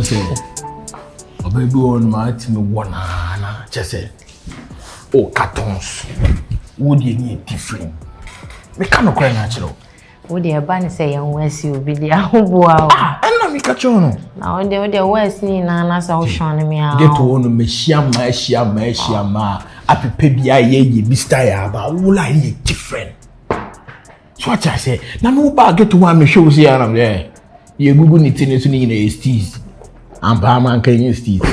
See, baby on my team one just say, oh, cartons. Would you need different? We cannot cry natural. Would you ban say young West you be the wow? And let me catch on. Now the West need Nana so showing me out. Get to one of Meshia, Happy Pebia, ye, Mr. But will I be different? So what I say, now no bag get to one me shows here and there. You Google it in a steez. And Barman can use teeth.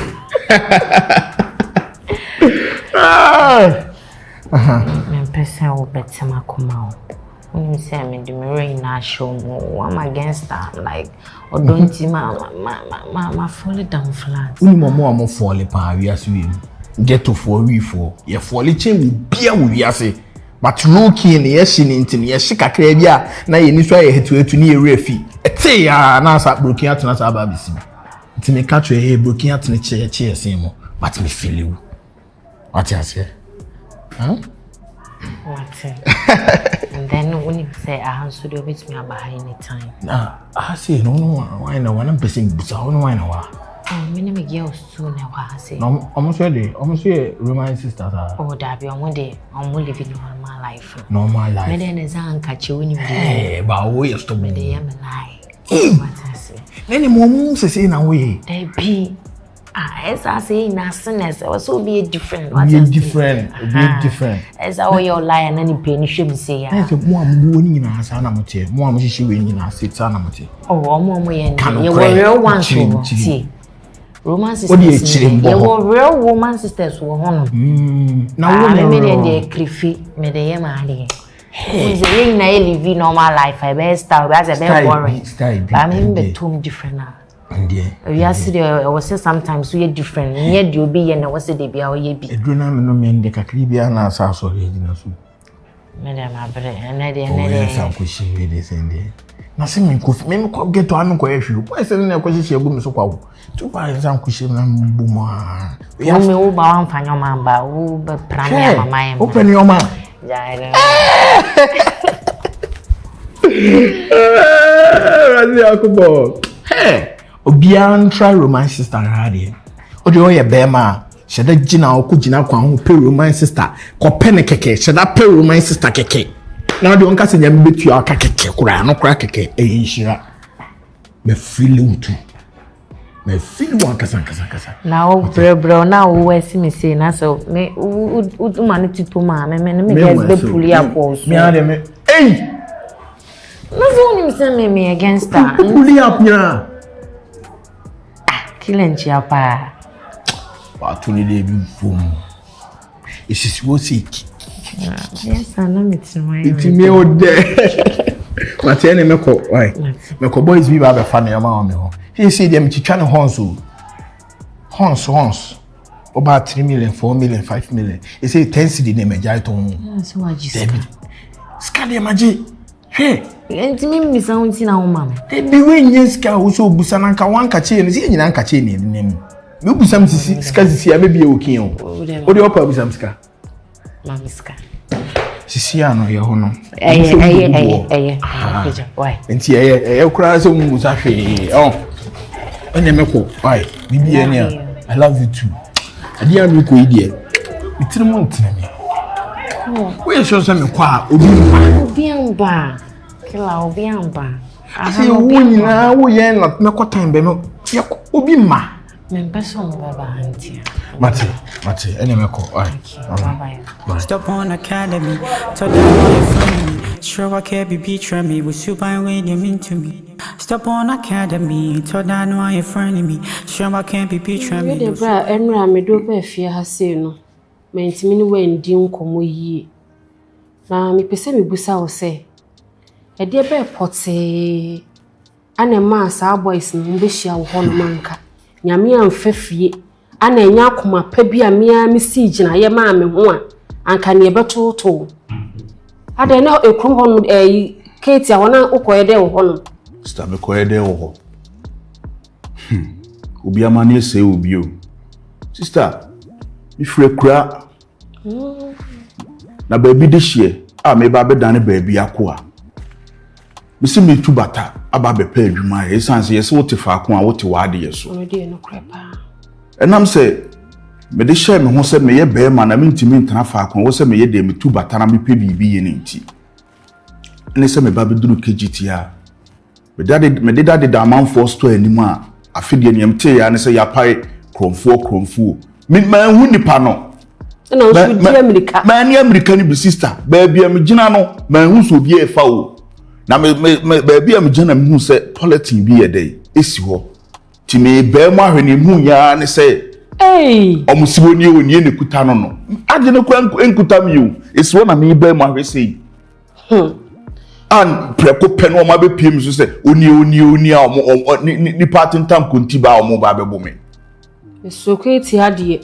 Person will bet some come when you say I'm in the marina show more, I'm against that. Like, or don't you, my fall down flat. We more fall upon we are swim. Get to 4 we4. Your folly chain will beer with Yassi. But looking, yes, into me, yes, shika crabia. Now you need to head to near refi. A tea, now start broken out to us about this. To me, catch your hair broken out in the chair, same. But me feel you. What you say? Huh? What? And then when you say I answer you with me about any time. Nah, I say no, why no one person, but I don't know why no. Oh, me girls soon. I say. No, almost ready. Almost here, remind sisters. Oh, that be on one day. I'm living normal life. Normal life. Me then is catch you when you. Hey, but we are stop me. They am a lie. What I say? Any more say na way. They be. As I say, nastiness also be different. Be different. Be different. As how your lie and any penny should say. I say, more money in our son, I'm telling. More money she win in our seat, son, I'm telling. Oh, more money. You were real ones. See, Roman sisters. You were real woman sisters were home. Now, I made a cliffy, made a yamali. It's a ring, I live normal life. I best start as a bit boring. I mean, the two different now. We are still, I was say sometimes we are different. Yet you be and I was say they be our ye be. A drona no men, the Caribbean as our sorry, Madam, I better, and I didn't some cushion with this in there. Nothing could make get to an question. Why is there a question of so called? To buy some cushion and boom. We have me over one for your man, but Pramia, my open your man. Hey, Obian try romance sister radio. Ojo ye bema, sheda jina okujina kwa hu pe romance sister. Ko pene keke, sheda pe romance sister keke. Na de onka se nyam betu aka keke kura no kura keke e yinshira. Me feel tu. Me feel one kasa. Now bro now we see me say na so me u man tipu ma me guys be pull up also. Me ade me. Hey! No so him say me against her. Pull up ya. Killing chiapa. What to need be boom. Is what sick. Yes, I know it's my. It's me out there. Matene meko, why? Meko boys be ba fa na ma me ho. He say dem chicha ne horns. About 3 million, 4 million, 5 million. He say 10 cedi ne meja to. So what you say? Ska de maji. Hey, enti me sound na wo mama. E bi we nye ska wo so busa na nka wan ka che ne se nyina nka che ne nem. Me busam sisi ska sisi abe bi e okin o. O de opa busam ska. Mama ska. Sisi ano ye ho no. Eye. Why? Enti eye kura so mu busa hwe. Oh. Ene meko. Why? Bibi ene. I love you too. Adi anu ko idie. Itiri mo ntene me. We show some kwa obiamba. Kila obiamba. Ase wo nyina wo ye na meko time be no. Ye obi ma. Me person baba auntie. Mate, ene meko. Bye. Stop on academy. Told you friend. Sure I can't be betray me. Was you by when you mean to me? Stop on academy. Told I know you're friend me. Sure I can't be betray me. The bra enra me do be fear ha say no. Me ntimi ni we ndi nkomo yie. Na me pese me busa wo se. E de be pote. Ana ma sa boys no be hia wo ho no manka. Nyame amfafie. Ana enya akoma pa bi a me a me si gina ye ma me ho a. Anka ne betoto. Ada na ekrum ho no Kate a wona ukoyede wo ho no. Sister me koyede wo ho. Obi amane se obi o. Sister, mi frɛ kura. na baby de hye a me ba be dane baby akoa me se me tu bata aba be pa adwuma e sanse ye se wote fa ko a wote wade ye so no de no krepa enam se me de hye me ho se me ye be ma na me ntimi ntana fa ko wo se me ye de me tu bata na me pe bibi ye ne nti ene se me ba be duru kgt a me de dade da manfo store animu a afide ne mte ya ne se ya pai kromfo me man hu nipa no na o so di America man ni America ni bi sister baby am gina no man hu so bi e fa o na me baby am gina me hu se politic bi e dey esi ho ti me be mo ahwene hu ya ne se omusibo ni oni ne kuta no ade ne kwa enkuta mi o esi ho na me be mo ahwe sei an preko pen o ma be piem so se oni a ni party tam konti ba o mo ba be bo me so kweti ade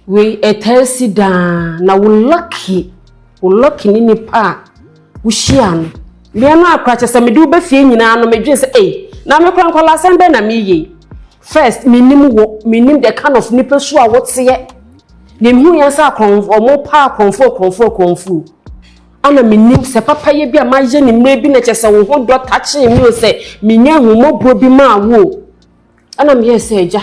we etesi da na wo lucky ni nipa wo hia no bia no akra chese me de wo ba fie nyina no medwe se na me kwankwala sembe na me ye first minim the kind of nipa so a wote ye dem hu ya sa omo pa konfo ana minim se papa ye bia ma ye ni mre bi na chese wo ho do tache mi o se minya hu mo bro bi ma wo ana me ye se eja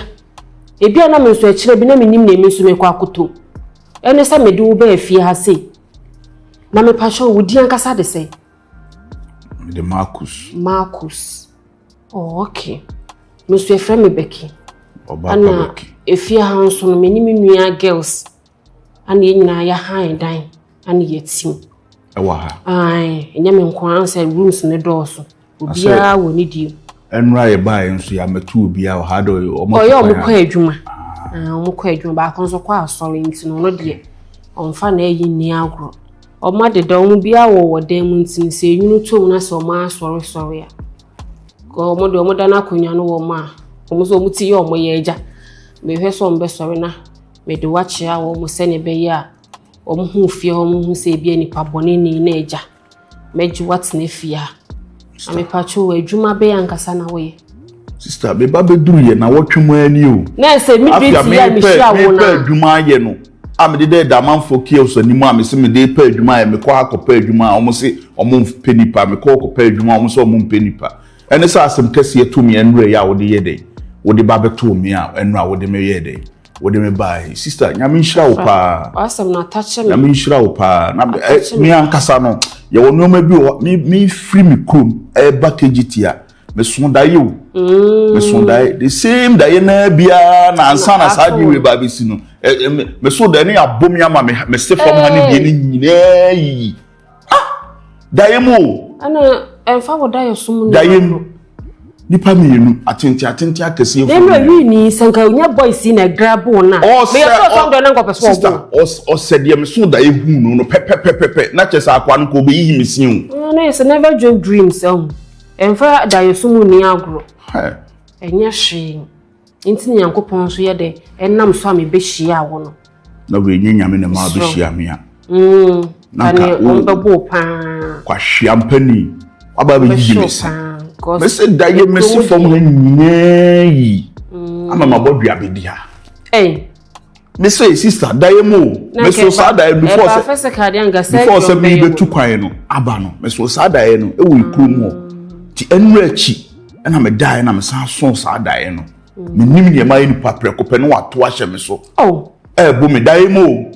ebi ana me so akire bi na minim na emi so me kwa akoto ene se me de wo ba afie ha se na me pa sho wo di ankasa de se de Marcus oh okay me so efra me Becky ana efie ha nso no minim nua girls ana ye nyina ya han dan ana ye tim ewa ha ai enya me nko ansa rooms ne dooso obia wo ni die enra ye ba enso ya metu obia ha do omo kwa adwuma omo kwa adwuma ba kon so kwa asori nti no de onfa na yi ni agro omo de da omo bia wo dan mu nti se enwunu tom na so ma asori ya ko omo da na akonya no wo ma omo so omo ti ye omo ye eja me hwe so mbe sori na me de wache a wo mo se ne be ya omo hu fie omo hu se bia ni pabone ni na eja meji wat na fie ame pacho adwuma be yankasa na wo ye sister be ba be duru ye na wotwemu ani o na se mi be ti ya mi hia wo na adwuma ye no am de da manfo kios ani mu am se me de pa adwuma ye me kwa akopa adwuma omo se omo penipa me kwa akopa adwuma omo se omo penipa ene sa asem kase etu me enre ya wo de ye de wo de ba beto me a enra wo de me ye de wo de me bai sister nyame nhira wo pa asem na tache me nyame nhira wo pa na me ankasa no ye wo no ma bi me free me krom e ba kgt a me so da ye o me so da the same da ye na bia na ansa na sa di we ba bi si no me so da ni abom ya ma me se fam ha ni bi ni nyina yi da ye mo ana enfa wo da ye sum da ye nipa mienu atenti akese efu dem wi ni sanka onya boys na grab na me yo so do na nkọ peso o said ye me so da ye hu no pe na chese akwa no ko be yi mesin o no it's never dream dreams enfa da ye sum ni agro enya hwe nti nyankopon so ye de enam so am be hia wo no na we nyame na ma be hia me a na on be bo pa kwa hia mpani aba be yi mesin me say da ye me si from nyinyi ama mabodua bedia me say sister da ye mo me so sa da before say me be tu kwan no aba no me so sa da ye no e wo ikrom ho ti enra chi na me da ye na me san so sa da ye no me nim ne ma ye ni papreko pe no wato ahye me so bo me da ye mo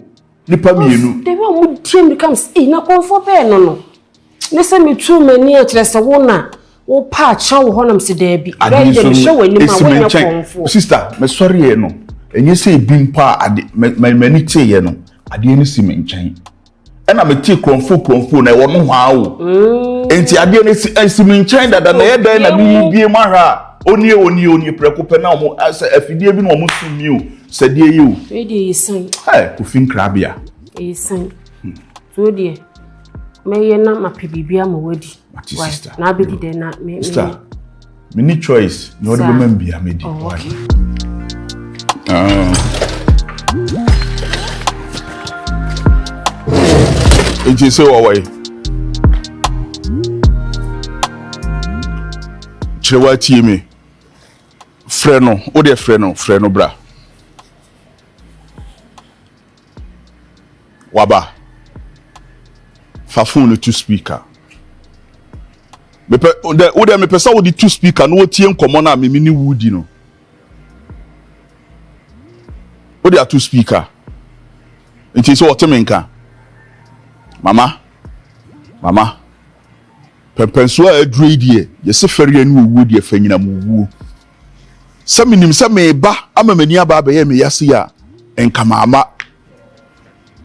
nipa mienu de wa mu tiem becomes na konfo pe no ne se me tu mani a kire se wo na wo pa cha wo honam se da bi re de me show ani ma wo nya konfo sister me sorry ye no enye se bi mpa ade mani tie ye no ade ni si me nchen na me tie konfo na wo no hwa wo enti ade ni si me nchen dada na ye dan na bi bie mahra oni preko pe na mo afidie bi no mo sumi o sadie ye o e de yisan ko fin krabia yisan so de me ye na ma pebibia ma wadi na be de na me me need choice no de be bia me di why Enti se wo wai Kyerewaa tie me freno o de freno bra waba fa phone to speaker me pe o me pesa wo di two speaker no tie nkomo na me ni wudi no o di a two speaker nti so otemenka mama pempenso a adru die ye se fere anu wudi e fanyina mu wu se minim se me ba amamani aba ba ye me yase ya enka mama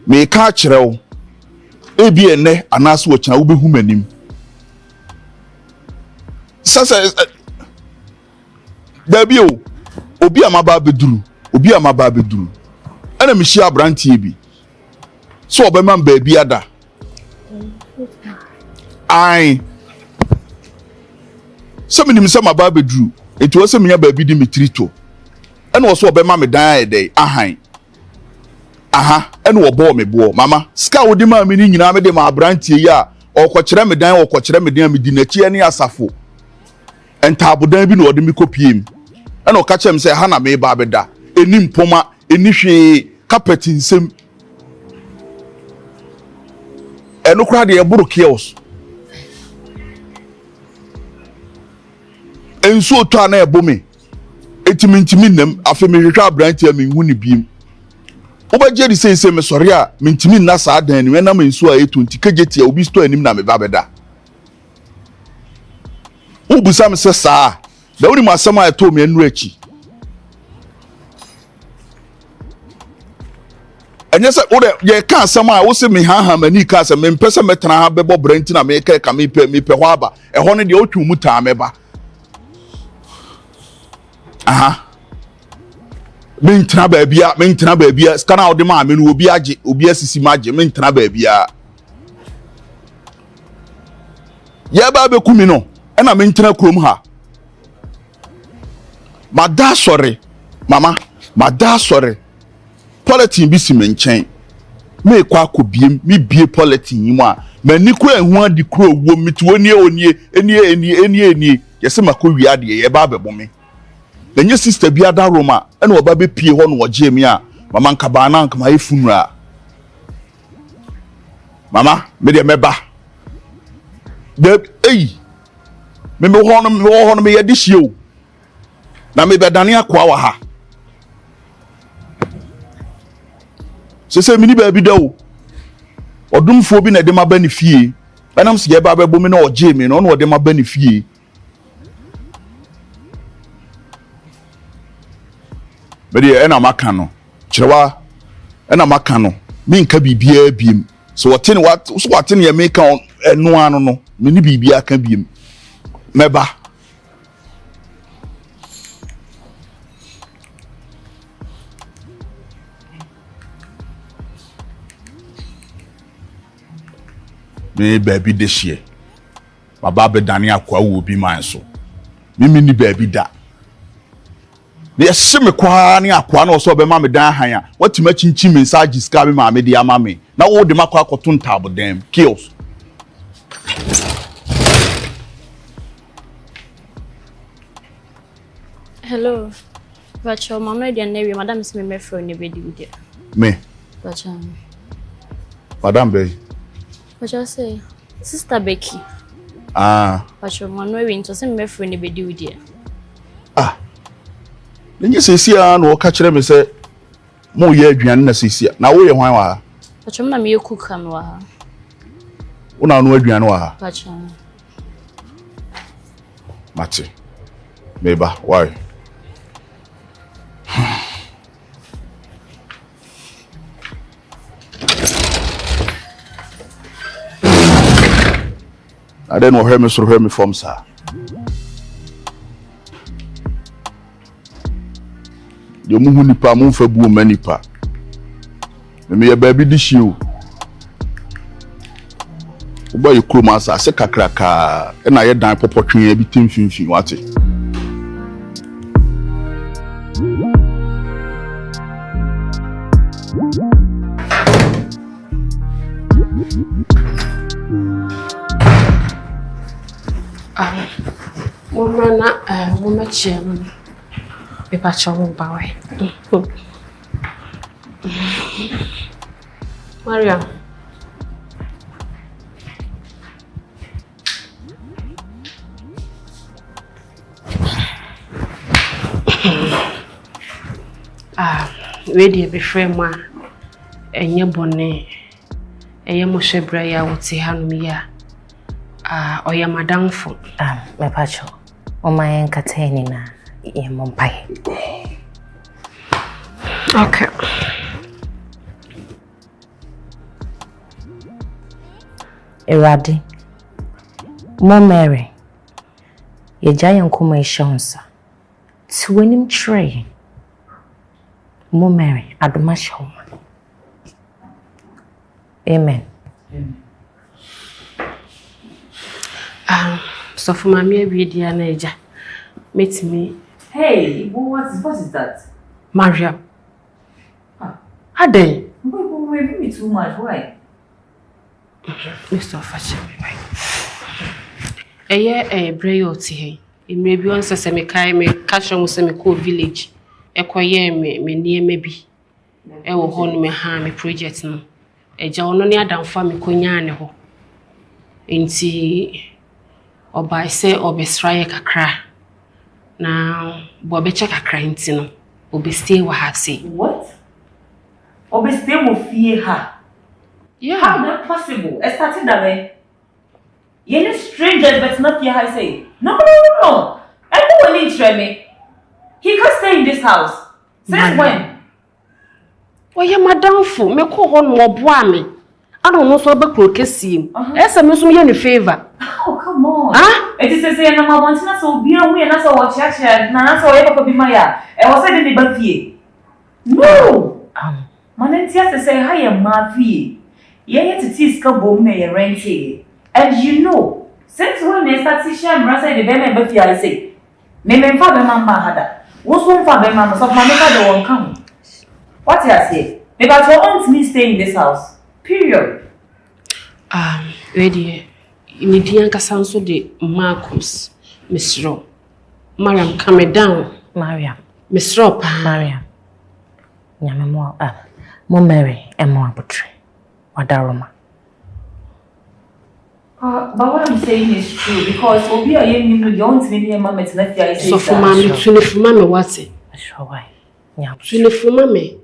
me ka kirewo ebi ene anaso wo kina wo behu manim sasa dabi o obi amaba beduru ana me hia abrantie bi so obema mba bi ada ai so minim se maba beduru etu wo se menya ba bi di metrito ana wo so obema me dan edey ahan aha ene wo bo me bo mama ska wo di ma me ni nyina me de ma abrantie ya okokire me dan me di nachi ene asafo entabodan bi no ode me kopiem ene oka chem se ha na me ba beda eni mpoma eni hwe carpet nsem eno kra de eburu chaos enso to ana ebomi etimi nam afi me hwehwa abrantie me hu ni biem obaje di se me sori a mentimi na sa dan ni na me nso a etonti kageti a obi sto anim na me ba beda ubusa me se saa da woni masama a to me anu achi anya se wo de ye ka asama a wo se me ha mani ka se me mpese metena ha bebo branti na me ka me pe ho aba ho ne de otwu mu ta me ba aha mentena baabia skana ode ma me no obi asisi maje mentena baabia ya ba be kumi no na mentena krom ha mada sore mama mada sore politin bi si menchen me kwa akobiem me bie politin yi mu a mani ko ehu adi kro wo mitu enie yese makọ ade ye ba be bomme denye sister bi ada Roma ene oba be pie ho no oje mi a mama nka ba na nka ma efunura mama me de meba de me ho no me yedi hie na me be dane akwa wa ha se mini ba bi da o odumfo bi na de ma ba ni fie enam se ye ba be bomi na oje mi no de ma ba ni fie bedi ena maka no Kyerewaa ena maka no me nka bibia biem so watene ye me ka eno anu no me ni bibia ka biem meba me baby this year baba be dane akwa wo bi man so mimi ni baby da ne yeseme kwa ne akwa na so be ma me dan han a watima chinchi me sage ska be ma me dia ma me na wo de makwa akoto ntabo dem kills hello Vacho mama dia newe madam se me fro ne be di dia me Vacho madam be Vacho say sister Becky Vacho mama we into se me fro ne be di dia Nenye sesia na woka kire me se mo ye aduane na sesia na wo ye hwan wa ha Pachom na me ye cook am wa ha Una no aduane wa ha Pachom Mate Meba why I don't know hear me from sir yo mu nipa mu fa bu manipa me ye ba bi di hie o boy kroma sa se kakraka e na ye dan popotwen bi timfinfin wate Mama chema Pepa chomo bawe. Mariam. Ready be frame ma enye bone eye mo hwebra ya wote hanum ya oya madamfo me pacho o ma yen kateni na ye mompai. Okay. Eradi Mo Mary ye giant kuma ishonsa twinim tray Mo Mary adoma shoma. Amen. So for my media na eja meet me. Hey, what is that? Mariam. How day? Wait, me too much. Why? Mr. Fashion. Bray or tea. It may be once a me catch on some cool village. Equire me near maybe. Will hold me harm a project. A journey down for me conyano. Inti or by say or be strike a cry. Now, Bobby check a crying tino. Or be stay what I say. What? Or be stay will fear her. Yeah. How that possible? I started that way. You're strangers, but not here, I say. No. Everyone needs me. He can't stay in this house. Since when? Why, you're my downfall. Me call on more boy. I don't know so about crocketing. Yes, I'm assuming you're in favor. Oh, come on. Huh? It is a say, no, I want to so be away and that's all church and that's all ever be my I was saying the baby. No. Manentia to say, hi, am my fee. Yet it is come me a rent. And you know, since when they start to share, Rasa the baby, but I say, Name father, mamma had that. What's one father, mamma, so my mother won't come. What I say? Maybe I want me stay in this house. Period. Ready. Nidianka sounds so de Marcus, Miss Rowe. Mariam, come down. Mariam. Miss Rowe, Mariam. Nyamemo Mo Mary and Mo Abutri. Wadaroma. But what I'm saying is true because Obi you don't need a moment to let you say. So for mammy, for mammy, what's it? Sure, why? Yeah, for mammy.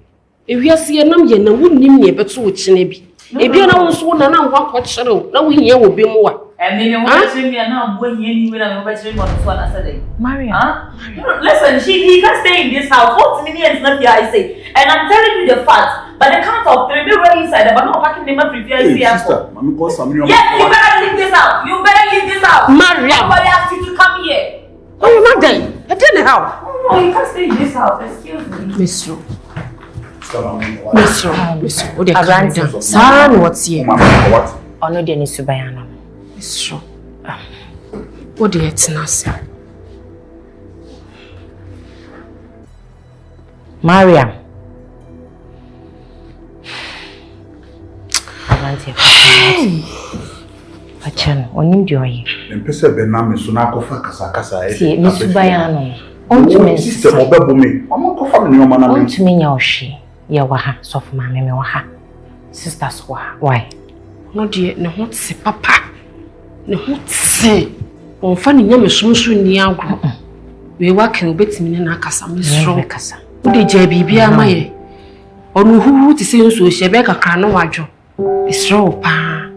If you see a number, you wouldn't need me, but so which maybe. If you know one and what shadow, now we here will be more. And maybe I'm watching me and now going anywhere and watching on this one yesterday. Mariam. Listen, he can stay in this house. 40 million is not here, I say. And I'm telling you the facts. By the count of 3, be right inside, but not packing them up if you see us. Sister, mommy calls some. Yes, you better leave this house. You better leave this house. Mariam. Nobody asked you to come here. Oh, you're not there. I didn't help. No, you can't stay in this house. Excuse me. Miss Rowe. Miss Rowe. What do you Abrante. Son, what's here? What? Ono de ni subayano. Miss Rowe. What do you say? Mariam. Abrante. Pachan, onim joy. Mpese bename so na kofa kasa Si ni subayano. Ontumi sister mo bebo me. Omo kofa me nyoma na me. Ontumi nya ohwe. Ye wa ha, so for ma me wa ha. Sisters wa. Why? No dear, no what say papa. Ne ho tse on fa ne nyame somso ni agro we wa kan obetimi ne na akasa mesro kasa wo de ja bibia maye onu huhu ti se nso hye be kakra no wadwo mesro pa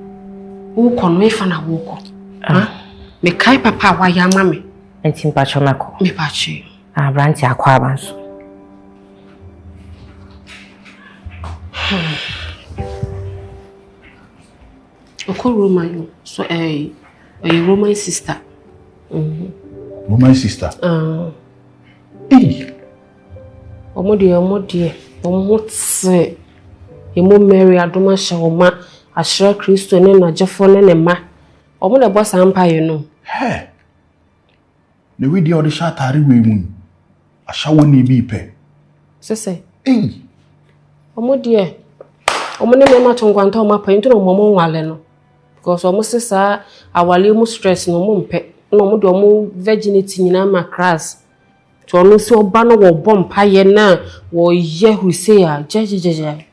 wo kono e fa na wo ko me kai papa wa ya mame enti mpacho mako me pachi Abrante akwa abanso Roman, so a Roman sister. Roman sister. Hey. Omo dear. Omo say. Emo Mary adoma shawoma ashra Kristo ne na jefo ne ma. Omo de boss empire no. Hey. Ne we dey o de shatare we mu. Ashawo ne bi pe. Sese. Hey. Omo dear. Omo ne mema tongwanta o mapa ntu no momo nwale no. Because almost sa awale mu stress no mo mpe no mo do mo virginity nyina ma crass to no so ba no wo bompa ye na wo ye hu say a jejejeje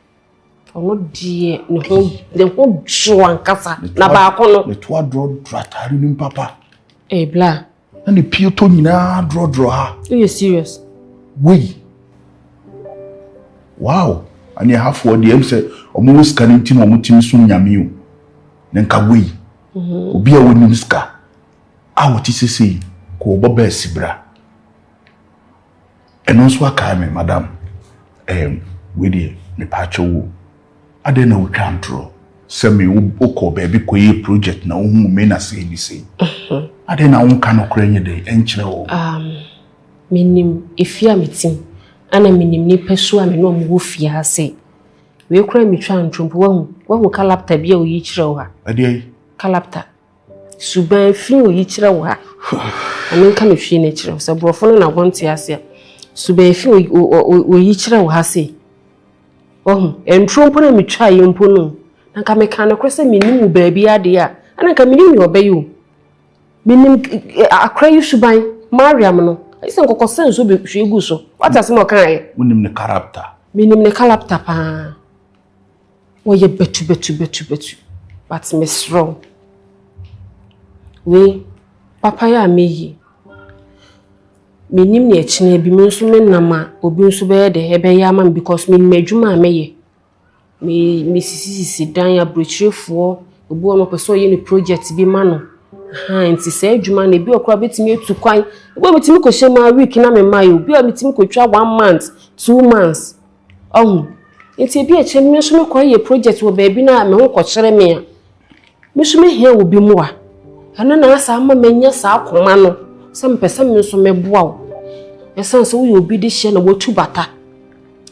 ono die ne ho dwan kasa na ba ko no le to draw tratari nim papa bla na ne pio to nyina draw ha you serious we Wow. And you have for the M say almost scanning team or mutim soon yamiu. Nenka we. Obi a winning ska. I what is say ko bobe sibra. And also a madam. With me pacho. I don't know what can throw. Send me oko baby ko project na umu mena say ni say. I don't know can okrenye de enchre. Minim ifia meeting. Ana minim ni pesu a me no mo fie ha say. We kura mi twa ntrompo wahu kalapta bia o yi kire wo ha. Ade kalapta. Suban fi o yi kire wo ha. Amen ka me hwe na kire. So brofo no na wonte ase. Suban fi o yi kire wo ha say. Entrompo na mi twa ye mpo no. Na ka me kan no krese minim wo baabi ade a. Ana ka minim ni obayi. Minim akra yi suban Mariam no. Isen kokko senso be hwe gu so. What as mo kan ye? Minim ne character. Minim ne character pa. Wo ye betu. But me strong. We papa ya meyi. Minim ne echine bi me nso me nama obi nso be de hebe ya am because me madwuma ameye. Me sisi dan ya brochirefo obi o mo peso ye ne project bi ma no. Nti se adwuma na bi okra betimi etu kwan. Obi betimi ko shema week na me mai obi o betimi ko twa 1 month, 2 months. Nti bi eche me so me ko ye project wo baabi na me ho ko kire me a. Me so me hia obi mu a. Ana na asa ama manya sa akoma no. Se me pese me so me boa wo. Esan so wo obi de hye na wotu bata.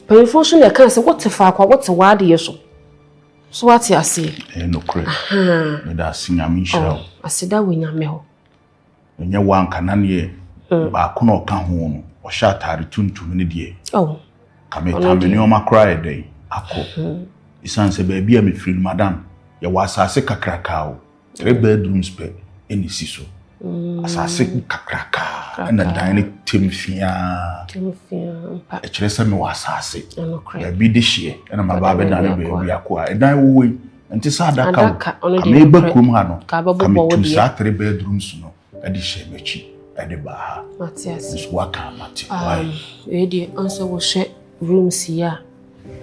Penfo so na kan se what fa akwa what wade ye so. So what you say? No credit. Me da sinyami shira. Asida we nyame ho. Enye wan kanane ba ko na oka ho no. O sha tare tuntum ne de. Kame ni o makra dey akọ. Isan se ba bia me free madam. Ye wasase kakraka o. 3 bedrooms pe eni siso. Asase kakraka na dining timfia. E kire se me wasase. Ya bi de hie na maba be na be bia ko a. Dan wo nti sa adaka. Ame ba krum ha no. Kame tu sa 3 bedrooms no. E de hie mechi. E de ba ha. Matias. Is waka mati. We dey answer wo she rooms here.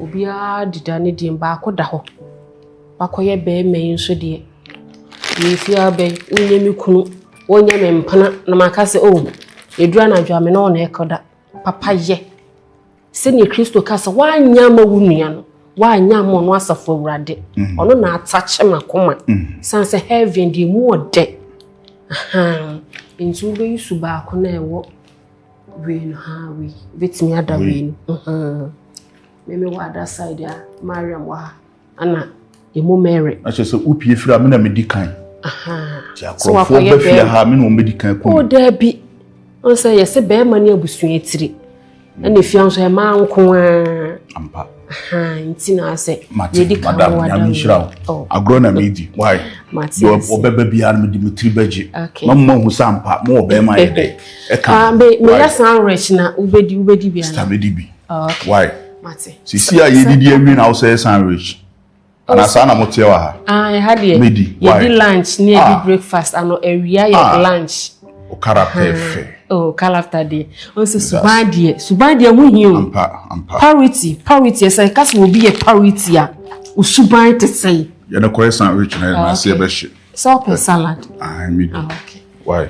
Obia didane di mba akoda ho. Bakoye be me nso de. Yefia be onye mi kunu, onye me mpana na makase edura na dwa me na ona ekoda. Papa ye. Se ni Kristo kasa wanya ma wunua no. Wanya ma no asafo awurade. Ono na atache makoma. Sanse heaven di mu ode. Ntu be yusu ba ko na ewo. We no ha we. Betimi ada we no. Me wa that side ya Mariam wa ana emu Mary. Ache so upie fira me na medikan. So wa ko ye fia ha me no medikan ko. Da bi. On say yes be ma na abusu etiri. Na fia nso e ma nko a. Ampa. Nti na say medikan wa da. Agro na medi. Why? Do obeba bia na me Dimitri Beji. Mamma hu sampa mo obema ye dey. E kan. Me ya san rich na ubedi bia. Stamedi bi. Okay. Why? Sisi a yedidi emi na say sandwich. Ana sa na motie wa ha. I had ye. Ye lunch, near the breakfast and area ye lunch. O character fe. Character dey. Also subadie mu hiu. Ampa. Parity say cause will be a parity a. Usuban to say. Ye na ko sandwich na say be shi. Soap salad. Me. Okay. Why?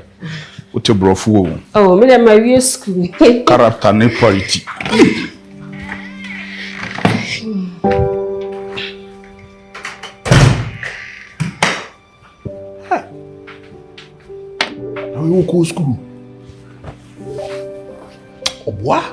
What brofo wo? Me dem my school. Character ne parity. You go school. Oh, what?